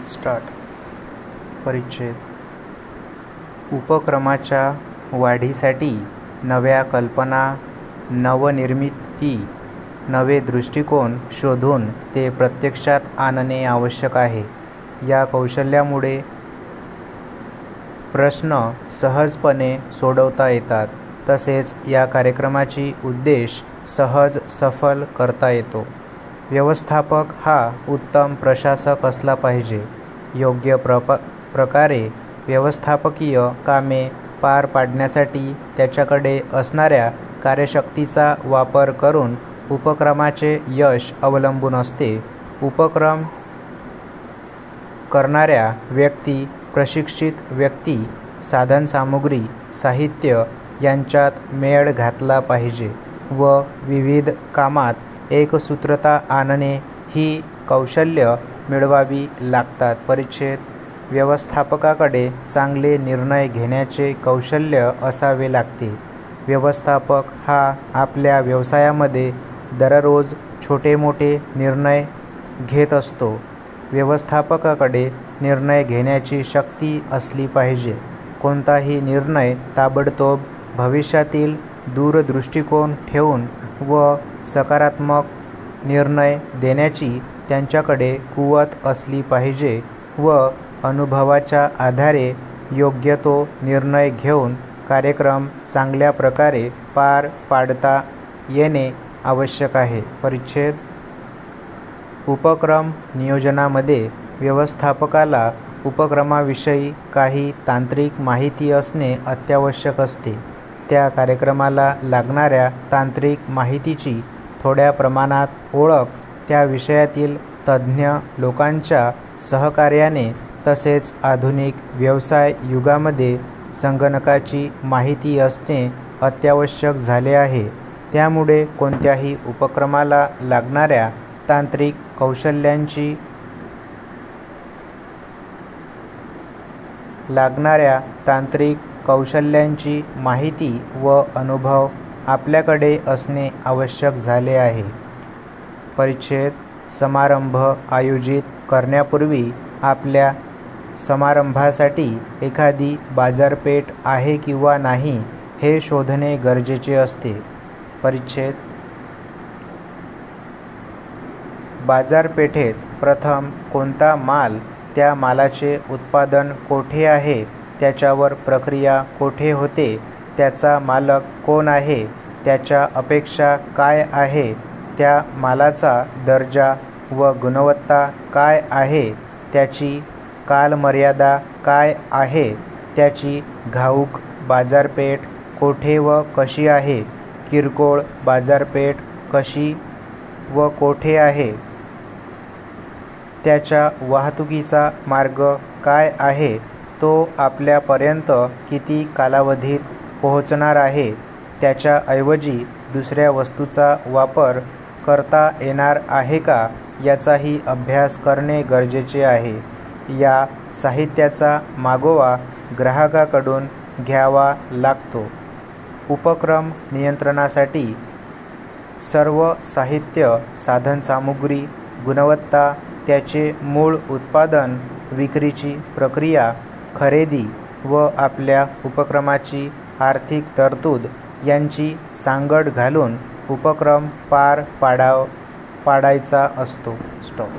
Start. परिच्छेद. उपक्रमाच्या वाढीसाठी नव्या कल्पना, नवनिर्मिती, नवे दृष्टिकोन शोधून ते प्रत्यक्षात आणणे आवश्यक आहे. या कौशल्यामुळे प्रश्न सहजपणे सोडवता येतात, तसेच या कार्यक्रमाची उद्देश सहज सफल करता येतो. व्यवस्थापक हा उत्तम प्रशासक असला पाहिजे. योग्य प्रकारे व्यवस्थापकीय कामे पार पाडण्यासाठी त्याच्याकडे असणाऱ्या कार्यशक्तीचा वापर करून उपक्रमाचे यश अवलंबून असते. उपक्रम करणाऱ्या व्यक्ती, प्रशिक्षित व्यक्ती, साधनसामुग्री, साहित्य यांच्यात मेळ घातला पाहिजे व विविध कामात एकसूत्रता आणणे ही कौशल्य मिळवावी लागतात. परिच्छेद. व्यवस्थापकाकडे चांगले निर्णय घेण्याचे कौशल्य असावे लागते. व्यवस्थापक हा आपल्या व्यवसायामध्ये दररोज छोटे मोठे निर्णय घेत असतो. व्यवस्थापकाकडे निर्णय घेण्याची शक्ती असली पाहिजे. कोणताही निर्णय ताबडतोब भविष्यातील दूरदृष्टिकोन ठेवून व सकारात्मक निर्णय देण्याची त्यांच्याकडे कुवत असली पाहिजे व अनुभवाच्या आधारे योग्य तो निर्णय घेऊन कार्यक्रम चांगल्या प्रकारे पार पाडता येणे आवश्यक आहे. परिच्छेद. उपक्रम नियोजनामध्ये व्यवस्थापकाला उपक्रमाविषयी काही तांत्रिक माहिती असणे अत्यावश्यक असते. त्या कार्यक्रमाला लागणाऱ्या तांत्रिक माहितीची थोड्या प्रमाणात ओळख त्या विषयातील तज्ज्ञ लोकांच्या सहकार्याने, तसेच आधुनिक व्यवसाय युगामध्ये संगणकाची माहिती असणे अत्यावश्यक झाले आहे. त्यामुळे कोणत्याही उपक्रमाला लागणाऱ्या तांत्रिक कौशल्यांची माहिती व अनुभव आपल्याकडे असणे आवश्यक झाले आहे. परिच्छेद. समारंभ आयोजित करण्यापूर्वी आपल्या समारंभासाठी एखादी बाजारपेठ आहे किंवा नाही हे शोधणे गरजेचे असते. परिच्छेद. बाजारपेठेत प्रथम कोणता माल, त्या मालाचे उत्पादन कोठे आहे, त्याच्यावर प्रक्रिया कोठे होते, त्याचा मालक कोण आहे, त्याच्या अपेक्षा काय आहे, त्या मालाचा दर्जा व गुणवत्ता काय आहे, त्याची कालमर्यादा काय आहे, त्याची घाऊक बाजारपेठ कोठे व कशी आहे, किरकोळ बाजारपेठ कशी व कोठे आहे, त्याच्या वाहतुकीचा मार्ग काय आहे, तो आपल्यापर्यंत किती कालावधीत पोहोचणार आहे, त्याच्याऐवजी दुसऱ्या वस्तूचा वापर करता येणार आहे का, याचाही अभ्यास करणे गरजेचे आहे. या साहित्याचा मागोवा ग्राहकाकडून घ्यावा लागतो. उपक्रम नियंत्रणासाठी सर्व साहित्य, साधनसामुग्री, गुणवत्ता, त्याचे मूळ उत्पादन, विक्रीची प्रक्रिया, खरेदी व आपल्या उपक्रमाची आर्थिक तरतूद यांची सांगड घालून उपक्रम पार पाडायचा असतो. स्टॉप.